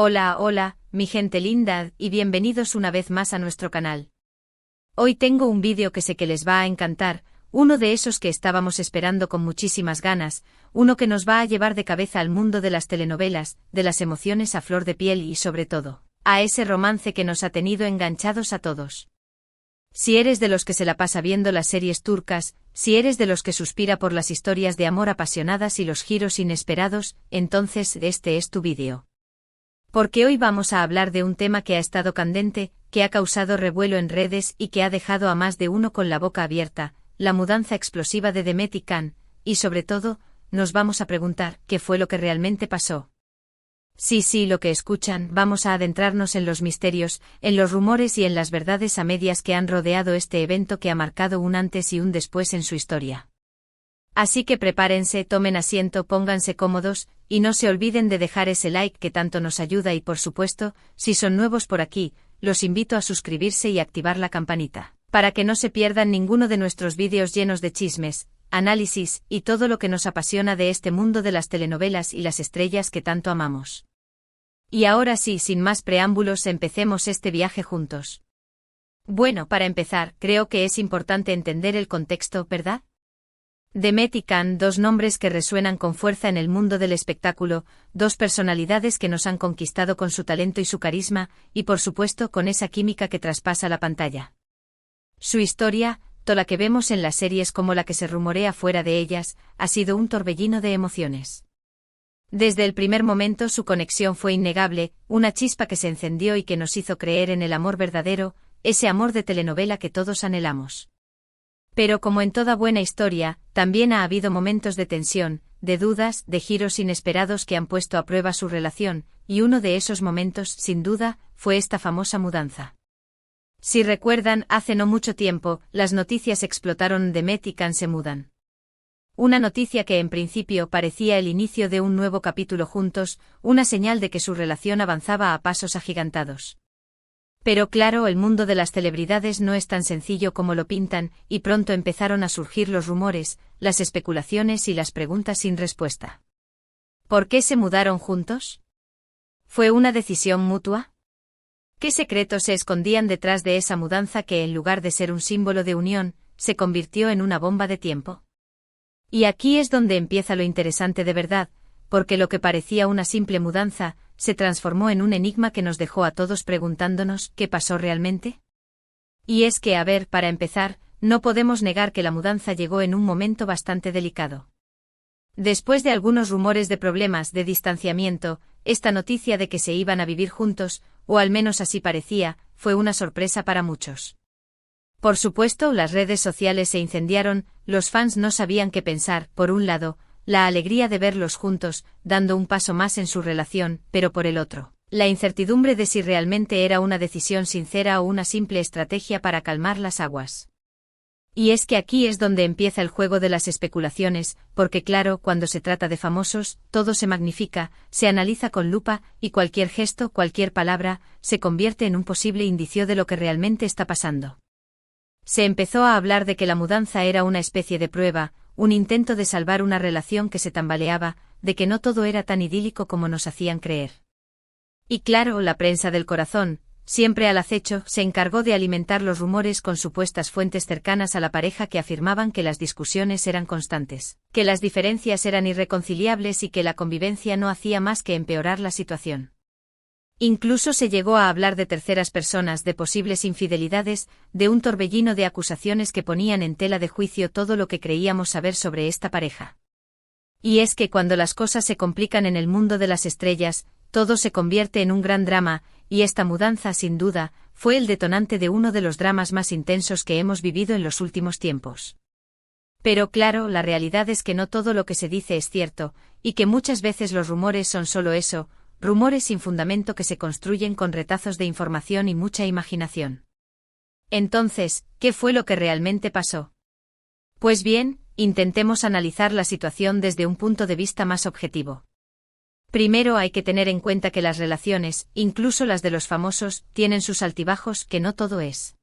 Hola, hola, mi gente linda, y bienvenidos una vez más a nuestro canal. Hoy tengo un vídeo que sé que les va a encantar, uno de esos que estábamos esperando con muchísimas ganas, uno que nos va a llevar de cabeza al mundo de las telenovelas, de las emociones a flor de piel y sobre todo, a ese romance que nos ha tenido enganchados a todos. Si eres de los que se la pasa viendo las series turcas, si eres de los que suspira por las historias de amor apasionadas y los giros inesperados, entonces este es tu vídeo. Porque hoy vamos a hablar de un tema que ha estado candente, que ha causado revuelo en redes y que ha dejado a más de uno con la boca abierta, la mudanza explosiva de Demet y Can, y sobre todo, nos vamos a preguntar ¿qué fue lo que realmente pasó? Sí, lo que escuchan, vamos a adentrarnos en los misterios, en los rumores y en las verdades a medias que han rodeado este evento que ha marcado un antes y un después en su historia. Así que prepárense, tomen asiento, pónganse cómodos, y no se olviden de dejar ese like que tanto nos ayuda y por supuesto, si son nuevos por aquí, los invito a suscribirse y activar la campanita, para que no se pierdan ninguno de nuestros vídeos llenos de chismes, análisis y todo lo que nos apasiona de este mundo de las telenovelas y las estrellas que tanto amamos. Y ahora sí, sin más preámbulos, empecemos este viaje juntos. Bueno, para empezar, creo que es importante entender el contexto, ¿verdad? Demet y Can, dos nombres que resuenan con fuerza en el mundo del espectáculo, dos personalidades que nos han conquistado con su talento y su carisma, y por supuesto con esa química que traspasa la pantalla. Su historia, toda la que vemos en las series como la que se rumorea fuera de ellas, ha sido un torbellino de emociones. Desde el primer momento su conexión fue innegable, una chispa que se encendió y que nos hizo creer en el amor verdadero, ese amor de telenovela que todos anhelamos. Pero como en toda buena historia, también ha habido momentos de tensión, de dudas, de giros inesperados que han puesto a prueba su relación, y uno de esos momentos, sin duda, fue esta famosa mudanza. Si recuerdan, hace no mucho tiempo, las noticias explotaron: Demet y Can se mudan. Una noticia que en principio parecía el inicio de un nuevo capítulo juntos, una señal de que su relación avanzaba a pasos agigantados. Pero claro, el mundo de las celebridades no es tan sencillo como lo pintan, y pronto empezaron a surgir los rumores, las especulaciones y las preguntas sin respuesta. ¿Por qué se mudaron juntos? ¿Fue una decisión mutua? ¿Qué secretos se escondían detrás de esa mudanza que, en lugar de ser un símbolo de unión, se convirtió en una bomba de tiempo? Y aquí es donde empieza lo interesante de verdad, porque lo que parecía una simple mudanza, se transformó en un enigma que nos dejó a todos preguntándonos ¿qué pasó realmente? Y es que, a ver, para empezar, no podemos negar que la mudanza llegó en un momento bastante delicado. Después de algunos rumores de problemas de distanciamiento, esta noticia de que se iban a vivir juntos, o al menos así parecía, fue una sorpresa para muchos. Por supuesto, las redes sociales se incendiaron, los fans no sabían qué pensar, por un lado, la alegría de verlos juntos, dando un paso más en su relación, pero por el otro, la incertidumbre de si realmente era una decisión sincera o una simple estrategia para calmar las aguas. Y es que aquí es donde empieza el juego de las especulaciones, porque claro, cuando se trata de famosos, todo se magnifica, se analiza con lupa, y cualquier gesto, cualquier palabra, se convierte en un posible indicio de lo que realmente está pasando. Se empezó a hablar de que la mudanza era una especie de prueba, un intento de salvar una relación que se tambaleaba, de que no todo era tan idílico como nos hacían creer. Y claro, la prensa del corazón, siempre al acecho, se encargó de alimentar los rumores con supuestas fuentes cercanas a la pareja que afirmaban que las discusiones eran constantes, que las diferencias eran irreconciliables y que la convivencia no hacía más que empeorar la situación. Incluso se llegó a hablar de terceras personas, de posibles infidelidades, de un torbellino de acusaciones que ponían en tela de juicio todo lo que creíamos saber sobre esta pareja. Y es que cuando las cosas se complican en el mundo de las estrellas, todo se convierte en un gran drama, y esta mudanza, sin duda, fue el detonante de uno de los dramas más intensos que hemos vivido en los últimos tiempos. Pero claro, la realidad es que no todo lo que se dice es cierto, y que muchas veces los rumores son solo eso, rumores sin fundamento que se construyen con retazos de información y mucha imaginación. Entonces, ¿qué fue lo que realmente pasó? Pues bien, intentemos analizar la situación desde un punto de vista más objetivo. Primero hay que tener en cuenta que las relaciones, incluso las de los famosos, tienen sus altibajos, que no todo es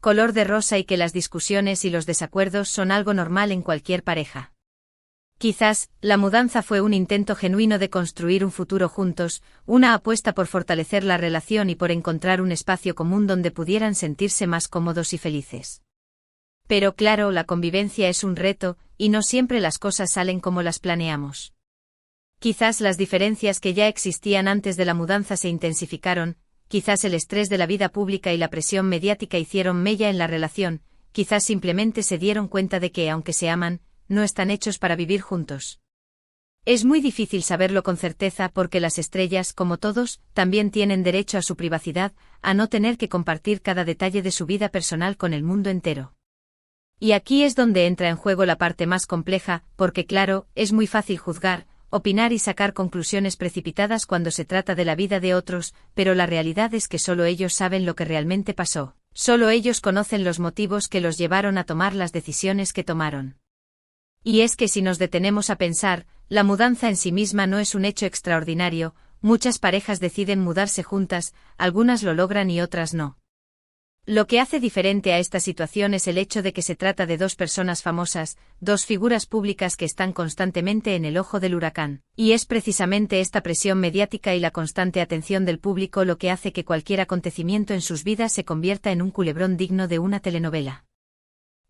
color de rosa y que las discusiones y los desacuerdos son algo normal en cualquier pareja. Quizás, la mudanza fue un intento genuino de construir un futuro juntos, una apuesta por fortalecer la relación y por encontrar un espacio común donde pudieran sentirse más cómodos y felices. Pero claro, la convivencia es un reto, y no siempre las cosas salen como las planeamos. Quizás las diferencias que ya existían antes de la mudanza se intensificaron, quizás el estrés de la vida pública y la presión mediática hicieron mella en la relación, quizás simplemente se dieron cuenta de que, aunque se aman, no están hechos para vivir juntos. Es muy difícil saberlo con certeza porque las estrellas, como todos, también tienen derecho a su privacidad, a no tener que compartir cada detalle de su vida personal con el mundo entero. Y aquí es donde entra en juego la parte más compleja, porque claro, es muy fácil juzgar, opinar y sacar conclusiones precipitadas cuando se trata de la vida de otros, pero la realidad es que solo ellos saben lo que realmente pasó, solo ellos conocen los motivos que los llevaron a tomar las decisiones que tomaron. Y es que si nos detenemos a pensar, la mudanza en sí misma no es un hecho extraordinario, muchas parejas deciden mudarse juntas, algunas lo logran y otras no. Lo que hace diferente a esta situación es el hecho de que se trata de dos personas famosas, dos figuras públicas que están constantemente en el ojo del huracán, y es precisamente esta presión mediática y la constante atención del público lo que hace que cualquier acontecimiento en sus vidas se convierta en un culebrón digno de una telenovela.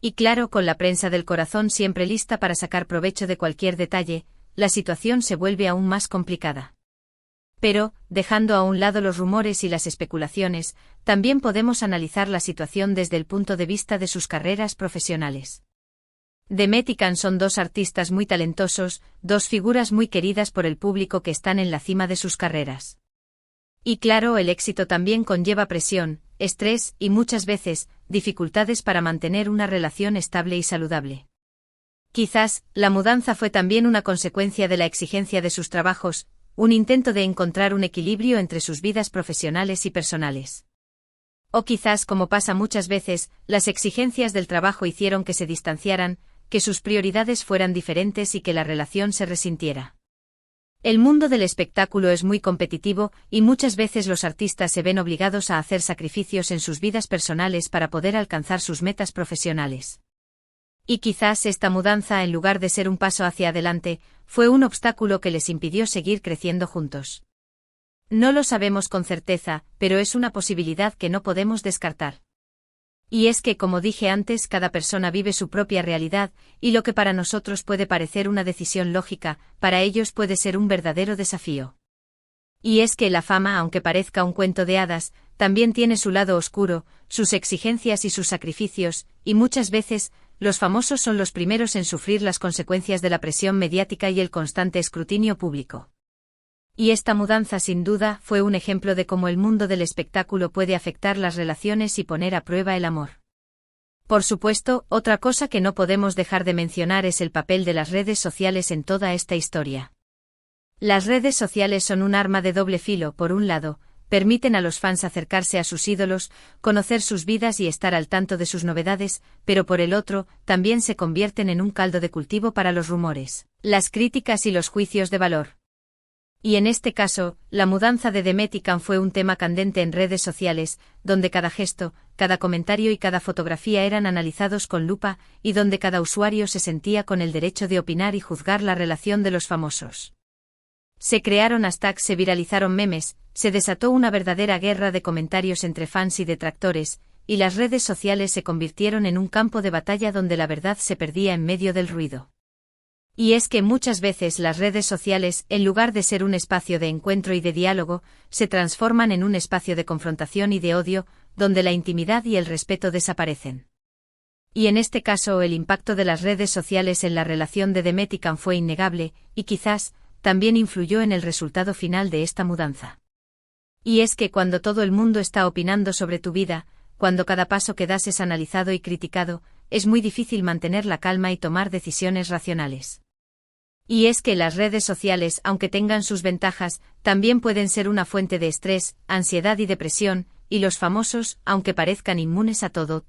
Y claro, con la prensa del corazón siempre lista para sacar provecho de cualquier detalle, la situación se vuelve aún más complicada. Pero, dejando a un lado los rumores y las especulaciones, también podemos analizar la situación desde el punto de vista de sus carreras profesionales. Demet y Can son dos artistas muy talentosos, dos figuras muy queridas por el público que están en la cima de sus carreras. Y claro, el éxito también conlleva presión, estrés y muchas veces, dificultades para mantener una relación estable y saludable. Quizás, la mudanza fue también una consecuencia de la exigencia de sus trabajos, un intento de encontrar un equilibrio entre sus vidas profesionales y personales. O quizás, como pasa muchas veces, las exigencias del trabajo hicieron que se distanciaran, que sus prioridades fueran diferentes y que la relación se resintiera. El mundo del espectáculo es muy competitivo y muchas veces los artistas se ven obligados a hacer sacrificios en sus vidas personales para poder alcanzar sus metas profesionales. Y quizás esta mudanza, en lugar de ser un paso hacia adelante, fue un obstáculo que les impidió seguir creciendo juntos. No lo sabemos con certeza, pero es una posibilidad que no podemos descartar. Y es que, como dije antes, cada persona vive su propia realidad, y lo que para nosotros puede parecer una decisión lógica, para ellos puede ser un verdadero desafío. Y es que la fama, aunque parezca un cuento de hadas, también tiene su lado oscuro, sus exigencias y sus sacrificios, y muchas veces, los famosos son los primeros en sufrir las consecuencias de la presión mediática y el constante escrutinio público. Y esta mudanza sin duda fue un ejemplo de cómo el mundo del espectáculo puede afectar las relaciones y poner a prueba el amor. Por supuesto, otra cosa que no podemos dejar de mencionar es el papel de las redes sociales en toda esta historia. Las redes sociales son un arma de doble filo. Por un lado, permiten a los fans acercarse a sus ídolos, conocer sus vidas y estar al tanto de sus novedades, pero por el otro, también se convierten en un caldo de cultivo para los rumores, las críticas y los juicios de valor. Y en este caso, la mudanza de Demet y Can fue un tema candente en redes sociales, donde cada gesto, cada comentario y cada fotografía eran analizados con lupa, y donde cada usuario se sentía con el derecho de opinar y juzgar la relación de los famosos. Se crearon hashtags, se viralizaron memes, se desató una verdadera guerra de comentarios entre fans y detractores, y las redes sociales se convirtieron en un campo de batalla donde la verdad se perdía en medio del ruido. Y es que muchas veces las redes sociales, en lugar de ser un espacio de encuentro y de diálogo, se transforman en un espacio de confrontación y de odio, donde la intimidad y el respeto desaparecen. Y en este caso el impacto de las redes sociales en la relación de Demet y Can fue innegable, y quizás, también influyó en el resultado final de esta mudanza. Y es que cuando todo el mundo está opinando sobre tu vida, cuando cada paso que das es analizado y criticado, es muy difícil mantener la calma y tomar decisiones racionales. Y es que las redes sociales, aunque tengan sus ventajas, también pueden ser una fuente de estrés, ansiedad y depresión, y los famosos, aunque parezcan inmunes a todo,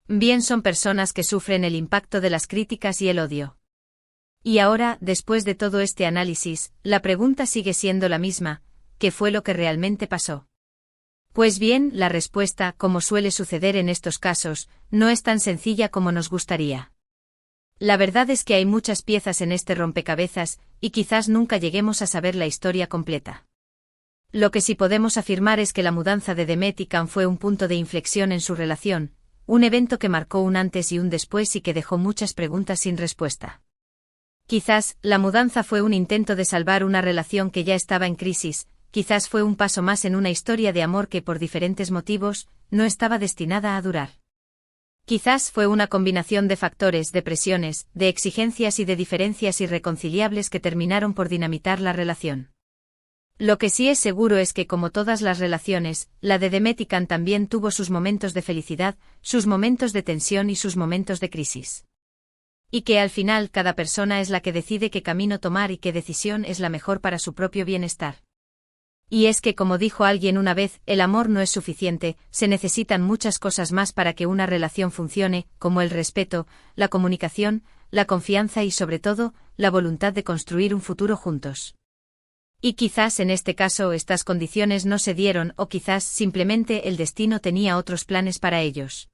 bien son personas que sufren el impacto de las críticas y el odio. Y ahora, después de todo este análisis, la pregunta sigue siendo la misma: ¿qué fue lo que realmente pasó? Pues bien, la respuesta, como suele suceder en estos casos, no es tan sencilla como nos gustaría. La verdad es que hay muchas piezas en este rompecabezas, y quizás nunca lleguemos a saber la historia completa. Lo que sí podemos afirmar es que la mudanza de Demet y Can fue un punto de inflexión en su relación, un evento que marcó un antes y un después y que dejó muchas preguntas sin respuesta. Quizás, la mudanza fue un intento de salvar una relación que ya estaba en crisis, quizás fue un paso más en una historia de amor que por diferentes motivos, no estaba destinada a durar. Quizás fue una combinación de factores, de presiones, de exigencias y de diferencias irreconciliables que terminaron por dinamitar la relación. Lo que sí es seguro es que como todas las relaciones, la de Demet y Can también tuvo sus momentos de felicidad, sus momentos de tensión y sus momentos de crisis. Y que al final cada persona es la que decide qué camino tomar y qué decisión es la mejor para su propio bienestar. Y es que como dijo alguien una vez, el amor no es suficiente, se necesitan muchas cosas más para que una relación funcione, como el respeto, la comunicación, la confianza y sobre todo, la voluntad de construir un futuro juntos. Y quizás en este caso estas condiciones no se dieron o quizás simplemente el destino tenía otros planes para ellos.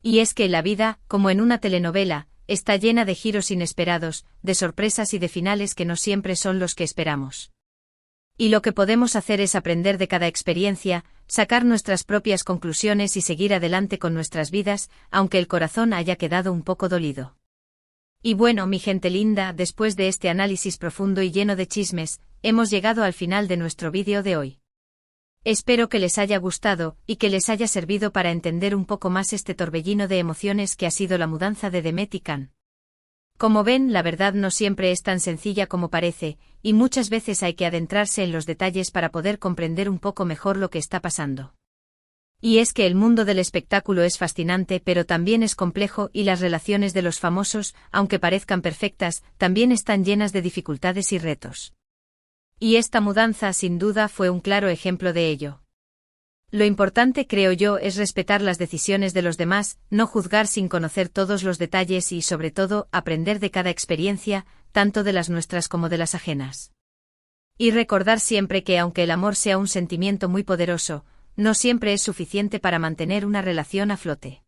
Y es que la vida, como en una telenovela, está llena de giros inesperados, de sorpresas y de finales que no siempre son los que esperamos. Y lo que podemos hacer es aprender de cada experiencia, sacar nuestras propias conclusiones y seguir adelante con nuestras vidas, aunque el corazón haya quedado un poco dolido. Y bueno, mi gente linda, después de este análisis profundo y lleno de chismes, hemos llegado al final de nuestro vídeo de hoy. Espero que les haya gustado y que les haya servido para entender un poco más este torbellino de emociones que ha sido la mudanza de Demet y Can. Como ven, la verdad no siempre es tan sencilla como parece, y muchas veces hay que adentrarse en los detalles para poder comprender un poco mejor lo que está pasando. Y es que el mundo del espectáculo es fascinante pero también es complejo y las relaciones de los famosos, aunque parezcan perfectas, también están llenas de dificultades y retos. Y esta mudanza sin duda fue un claro ejemplo de ello. Lo importante, creo yo, es respetar las decisiones de los demás, no juzgar sin conocer todos los detalles y, sobre todo, aprender de cada experiencia, tanto de las nuestras como de las ajenas. Y recordar siempre que aunque el amor sea un sentimiento muy poderoso, no siempre es suficiente para mantener una relación a flote.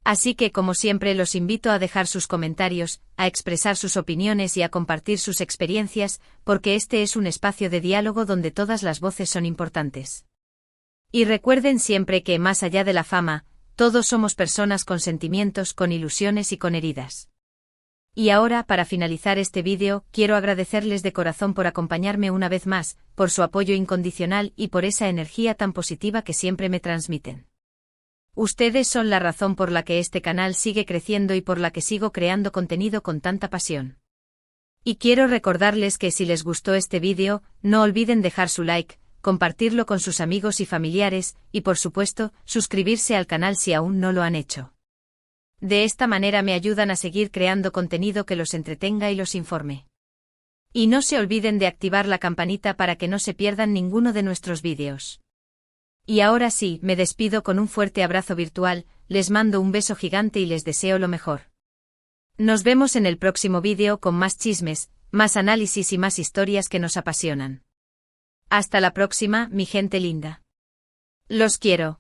Así que, como siempre, los invito a dejar sus comentarios, a expresar sus opiniones y a compartir sus experiencias, porque este es un espacio de diálogo donde todas las voces son importantes. Y recuerden siempre que, más allá de la fama, todos somos personas con sentimientos, con ilusiones y con heridas. Y ahora, para finalizar este vídeo, quiero agradecerles de corazón por acompañarme una vez más, por su apoyo incondicional y por esa energía tan positiva que siempre me transmiten. Ustedes son la razón por la que este canal sigue creciendo y por la que sigo creando contenido con tanta pasión. Y quiero recordarles que si les gustó este vídeo, no olviden dejar su like, compartirlo con sus amigos y familiares, y por supuesto, suscribirse al canal si aún no lo han hecho. De esta manera me ayudan a seguir creando contenido que los entretenga y los informe. Y no se olviden de activar la campanita para que no se pierdan ninguno de nuestros vídeos. Y ahora sí, me despido con un fuerte abrazo virtual, les mando un beso gigante y les deseo lo mejor. Nos vemos en el próximo vídeo con más chismes, más análisis y más historias que nos apasionan. Hasta la próxima, mi gente linda. Los quiero.